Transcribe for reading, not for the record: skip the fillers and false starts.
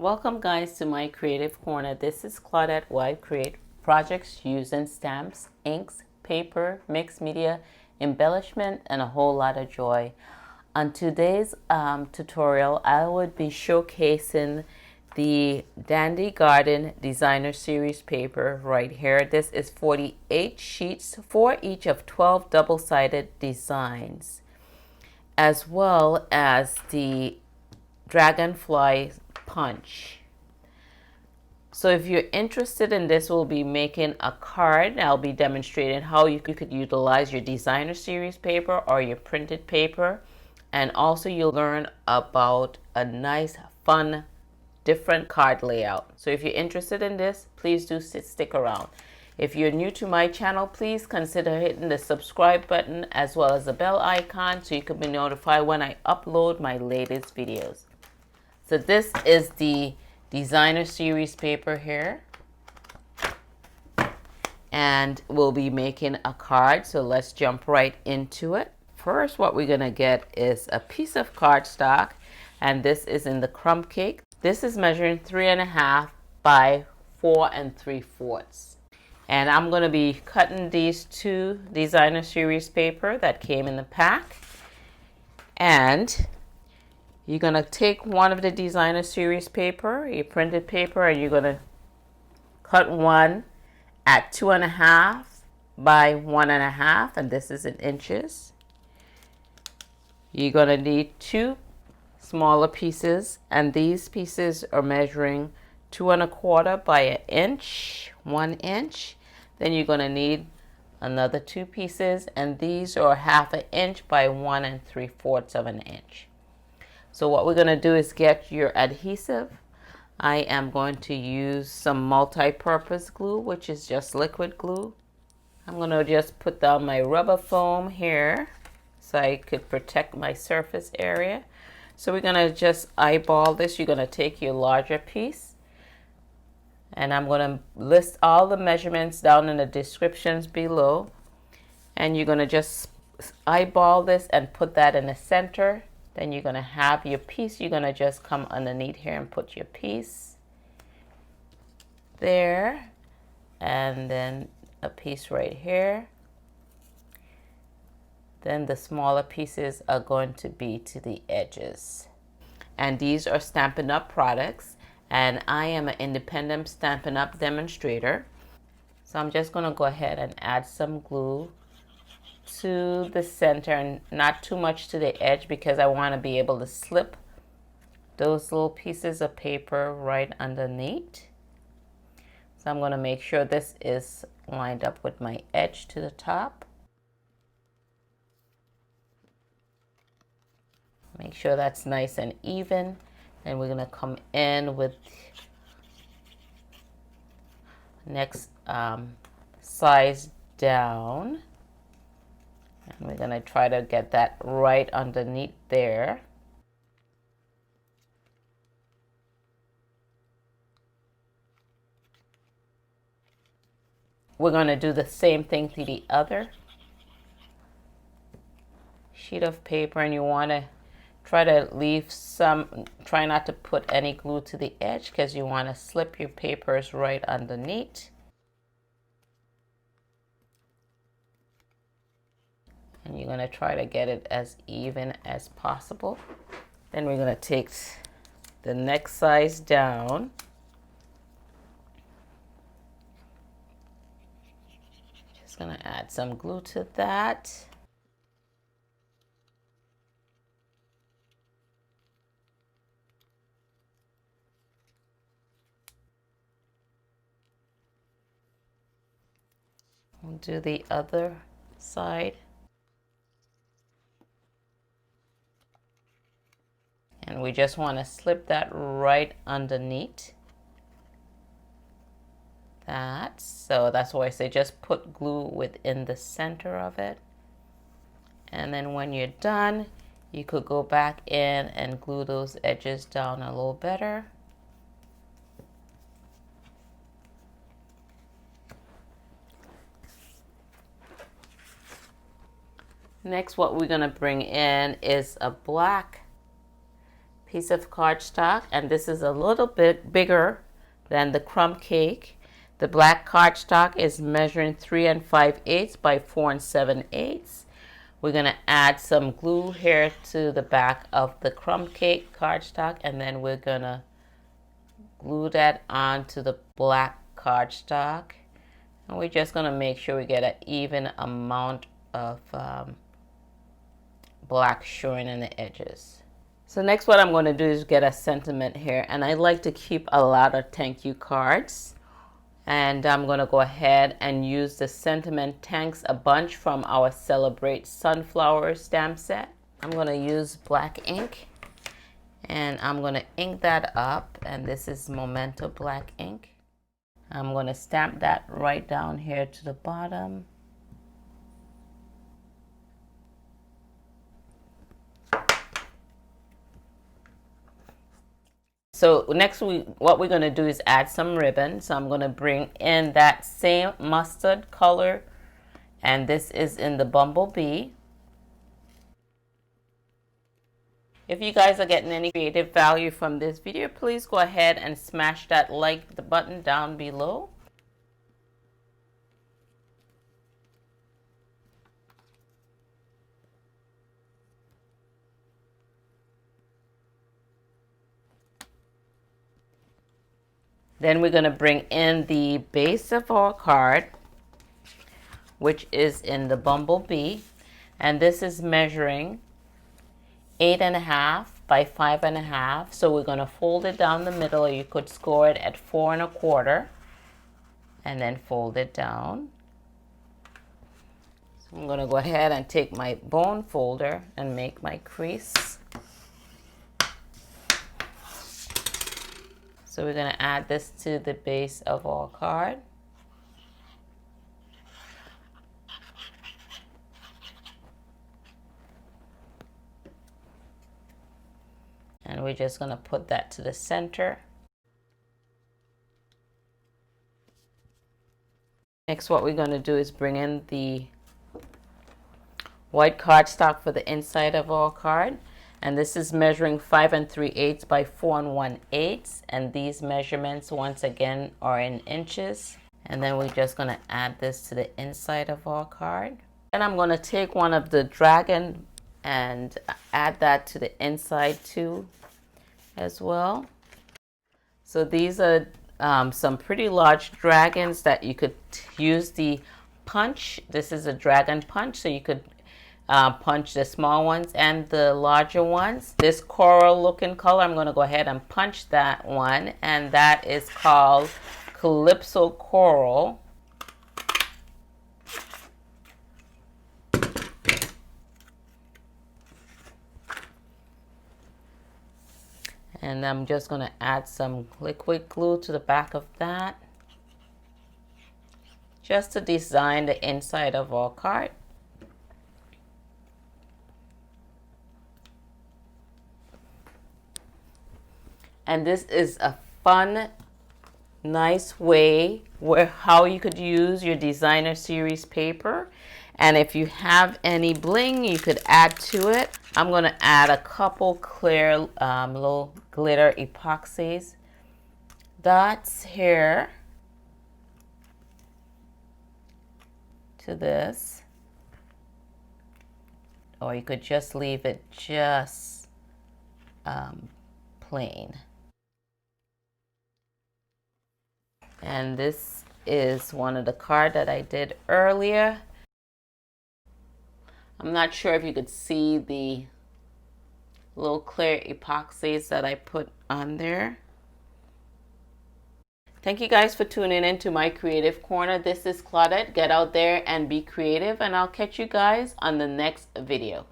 Welcome guys to my creative corner. This is Claudette White. Create projects using stamps, inks, paper, mixed media, embellishment, and a whole lot of joy. On today's tutorial, I would be showcasing the Dandy Garden Designer Series paper right here. This is 48 sheets, 4 each of 12 double-sided designs, as well as the Dragonfly punch. So if you're interested in this, we'll be making a card. I'll be demonstrating how you could utilize your designer series paper or your printed paper, and also you'll learn about a nice, fun, different card layout. So if you're interested in this, please do stick around. If you're new to my channel, please consider hitting the subscribe button as well as the bell icon so you can be notified when I upload my latest videos. So this is the designer series paper here, and we'll be making a card. So let's jump right into it. First, what we're gonna get is a piece of cardstock, and this is in the crumb cake. This is measuring 3.5 by 4 3/4. And I'm gonna be cutting these two designer series paper that came in the pack. And you're going to take one of the designer series paper, your printed paper, and you're going to cut one at 2.5 by 1.5, and this is in inches. You're going to need two smaller pieces, and these pieces are measuring 2.25 by 1 inch, 1 inch. Then you're going to need another two pieces, and these are 1/2 inch by 1 3/4 inch. So what we're going to do is get your adhesive. I am going to use some multi-purpose glue, which is just liquid glue. I'm going to just put down my rubber foam here so I could protect my surface area. So we're going to just eyeball this. You're going to take your larger piece, and I'm going to list all the measurements down in the descriptions below. And you're going to just eyeball this and put that in the center. Then you're going to have your piece. You're going to just come underneath here and put your piece there. And then a piece right here. Then the smaller pieces are going to be to the edges. And these are Stampin' Up! Products. And I am an independent Stampin' Up! Demonstrator. So I'm just going to go ahead and add some glue to the center, and not too much to the edge, because I want to be able to slip those little pieces of paper right underneath. So I'm going to make sure this is lined up with my edge to the top. Make sure that's nice and even. And we're going to come in with next size down. And we're going to try to get that right underneath there. We're going to do the same thing to the other sheet of paper, and you want to try to leave some, try not to put any glue to the edge, because you want to slip your papers right underneath. And you're going to try to get it as even as possible. Then we're going to take the next size down. Just going to add some glue to that. We'll do the other side. And we just want to slip that right underneath that. So that's why I say just put glue within the center of it. And then when you're done, you could go back in and glue those edges down a little better. Next, what we're going to bring in is a black piece of cardstock, and this is a little bit bigger than the crumb cake. The black cardstock is measuring 3 5/8 by 4 7/8. We're going to add some glue here to the back of the crumb cake cardstock, and then we're going to glue that onto the black cardstock. And we're just going to make sure we get an even amount of black showing in the edges. So next what I'm going to do is get a sentiment here, and I like to keep a lot of thank you cards. And I'm going to go ahead and use the sentiment Thanks a Bunch from our Celebrate Sunflower stamp set. I'm going to use black ink, and I'm going to ink that up, and this is Memento black ink. I'm going to stamp that right down here to the bottom. So next what we're going to do is add some ribbon. So I'm going to bring in that same mustard color, and this is in the Bumblebee. If you guys are getting any creative value from this video, please go ahead and smash that like button down below. Then we're going to bring in the base of our card, which is in the Bumblebee, and this is measuring 8 1/2 by 5 1/2. So we're going to fold it down the middle, or you could score it at 4 1/4, and then fold it down. So I'm going to go ahead and take my bone folder and make my crease. So we're going to add this to the base of our card. And we're just going to put that to the center. Next, what we're going to do is bring in the white cardstock for the inside of our card. And this is measuring 5 3/8 by 4 1/8. And these measurements, once again, are in inches. And then we're just going to add this to the inside of our card. And I'm going to take one of the dragon and add that to the inside too as well. So these are some pretty large dragons that you could use the punch. This is a dragon punch, so you could punch the small ones and the larger ones. This coral looking color, I'm going to go ahead and punch that one, and that is called Calypso Coral. And I'm just going to add some liquid glue to the back of that, just to design the inside of our card. And this is a fun, nice way how you could use your designer series paper. And if you have any bling, you could add to it. I'm going to add a couple clear little glitter epoxies dots here to this. Or you could just leave it just plain. And this is one of the cards that I did earlier. I'm not sure if you could see the little clear epoxies that I put on there. Thank you guys for tuning in to my creative corner. This is Claudette. Get out there and be creative, and I'll catch you guys on the next video.